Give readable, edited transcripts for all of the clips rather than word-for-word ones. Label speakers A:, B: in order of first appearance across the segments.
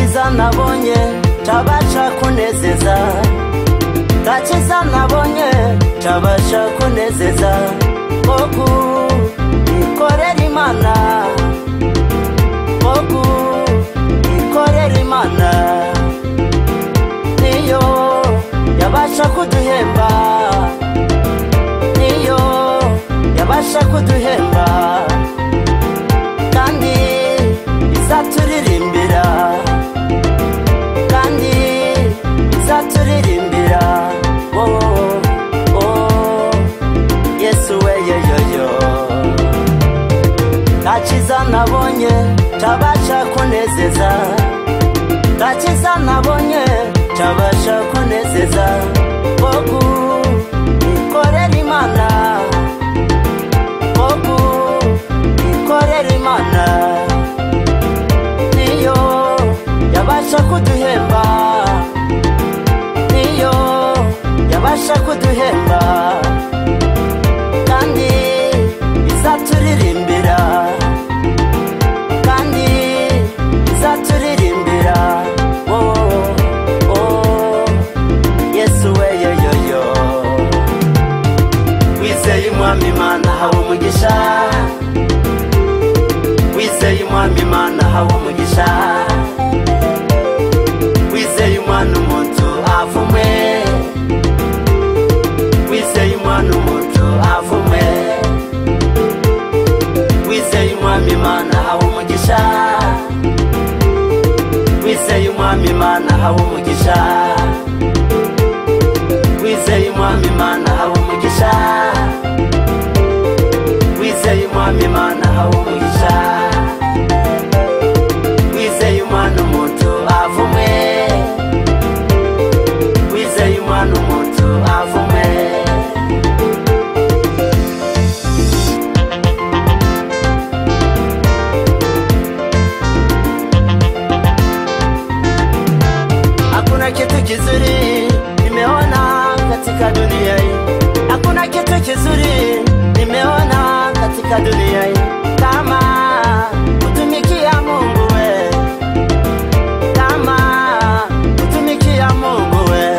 A: Takiza nabonye tabasha kunezeza, takiza nabonye tabasha kunezeza, oku ikorera Imana, oku ikorera Imana, niyo yabasha kuduhemba, niyo yabasha kuduhemba, kandi izaturirimbira, kandi izaturirimbira. Oh, oh, Yesu we yo yo yo. Takiza nabonye tabasha kunezeza, takiza nabonye tabasha kunezeza, oku ikorera Imana, oku ikorera Imana, niyo yabasha kuduhemba, niyo yabasha kuduhemba, kandi izaturirimbira, kandi izaturirimbira. Oh, oh, Yesu we yo yo yo. Wizeye Umwami Imana hawe umugisha, wizeye Umwami Imana hawe umugisha, wizeye Umwana umuntu avumwe, wizeye Umwana umuntu avumwe, wizeye Umwami Imana hawe umugisha, wizeye Umwami Imana hawe umugisha, wizeye Umwami Imana hawe umugisha, wizeye Umwami Imana hawe umugisha, wizeye Umwana umuntu avumwe, wizeye Umwana umuntu avumwe. Hakuna kitu kizuri nimeona katika dunia hii, hakuna kitu kizuri nimeona katika dunia hii kama kutumikia Mungu we, kama kutumikia Mungu we.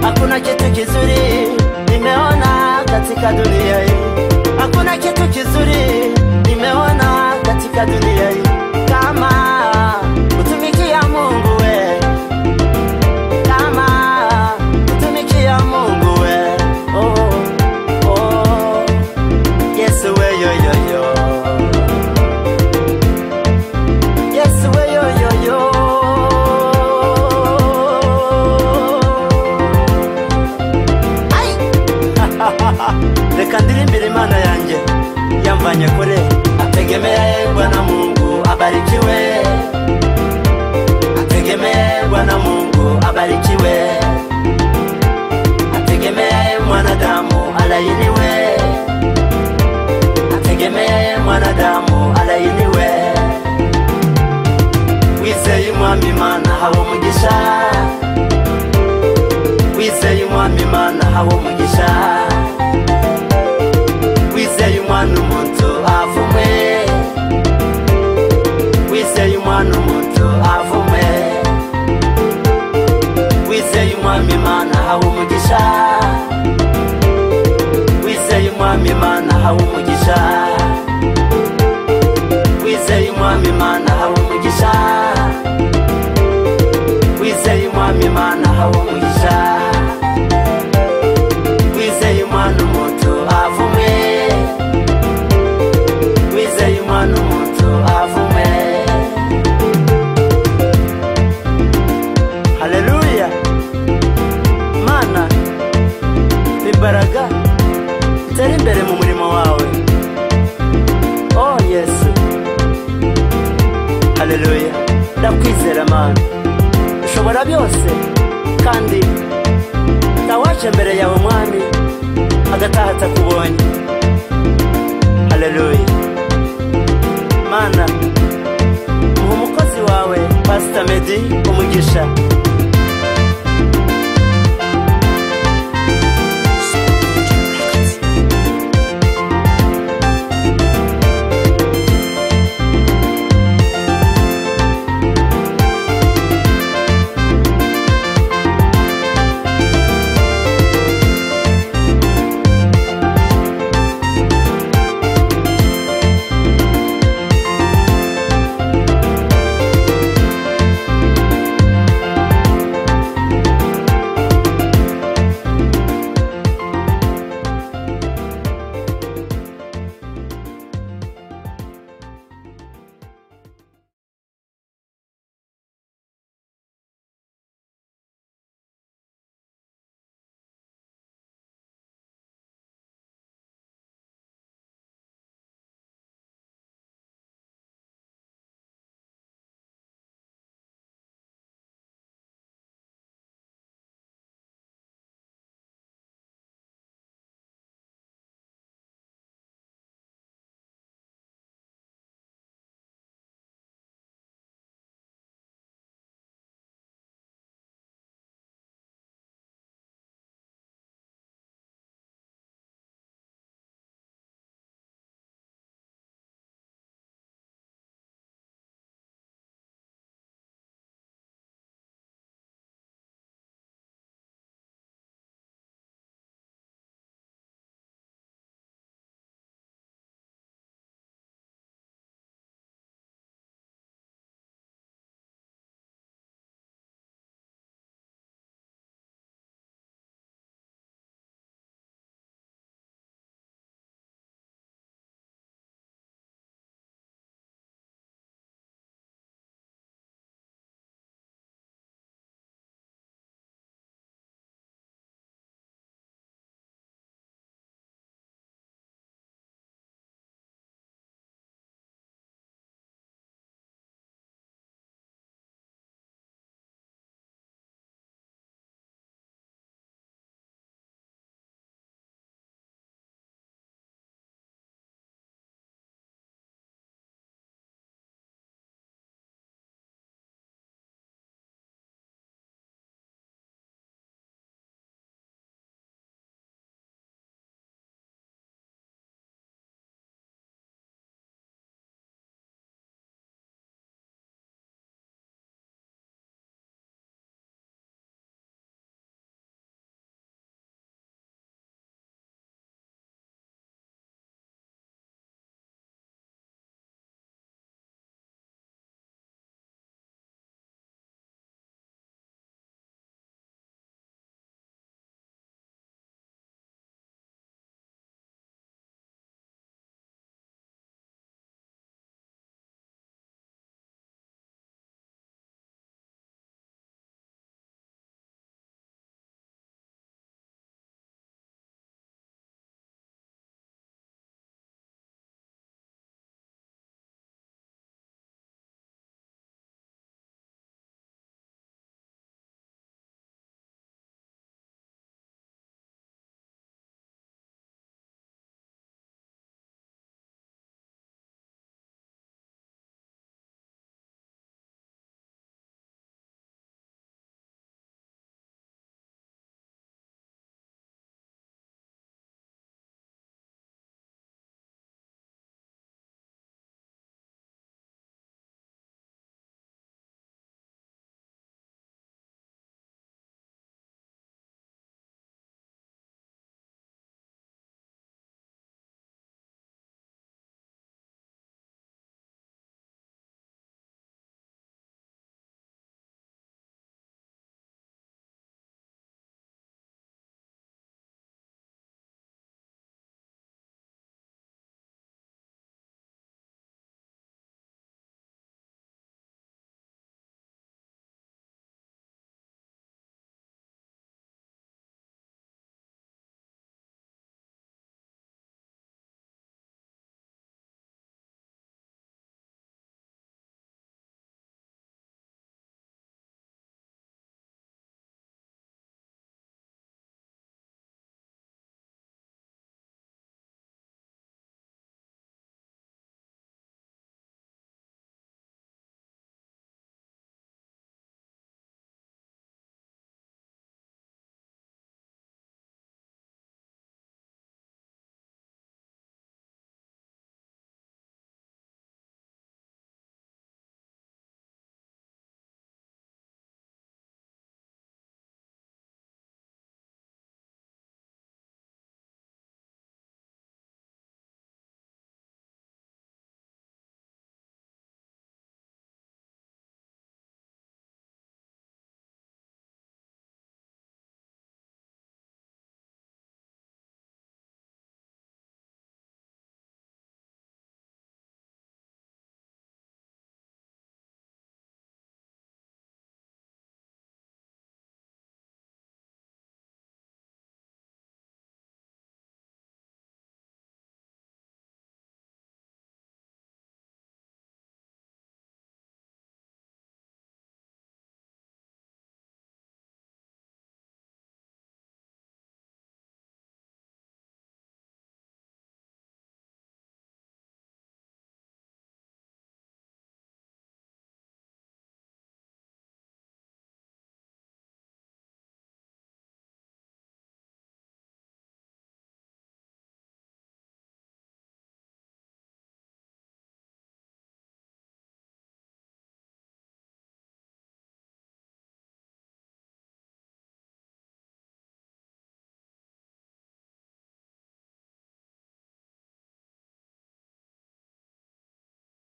A: Hakuna kitu kizuri nimeona katika dunia hii, hakuna kitu kizuri nimeona katika dunia hii kama kutumikia Mungu we, kama kutumikia Mungu we. Oh, oh, Yesu we yo yo yo, Yesu we yo yo yo. Ai reka ndirimbire Imana yanjye yamvanye kure, ategemeye Bwana Mungu abarikiwe, ategemeye Bwana Mungu abarikiwe, ategemeye mwanadamu alainiwe, ategemeye mwanadamu alainiwe. Wizeye Umwami Imana hawe umugisha, wizeye Umwami Imana hawe umugisha, wizeye Umwana umuntu avumwe, wizeye Umwana umuntu avumwe, wizeye Umwami Imana hawe umugisha, wizeye Umwami Imana hawe umugisha, wizeye Umwami Imana hawe umugisha, wizeye Umwami Imana hawe umugisha, wizeye Umwana umuntu avumwe, wizeye Umwana umuntu avumwe. Haleluya. Mana imbaraga itari imbere mu murimo wawe. Oh Yesu, haleluya. Ndakwizera Mana, ushobora byose, kandi ndawaje mbere yawe Mwami agataha atakubonye.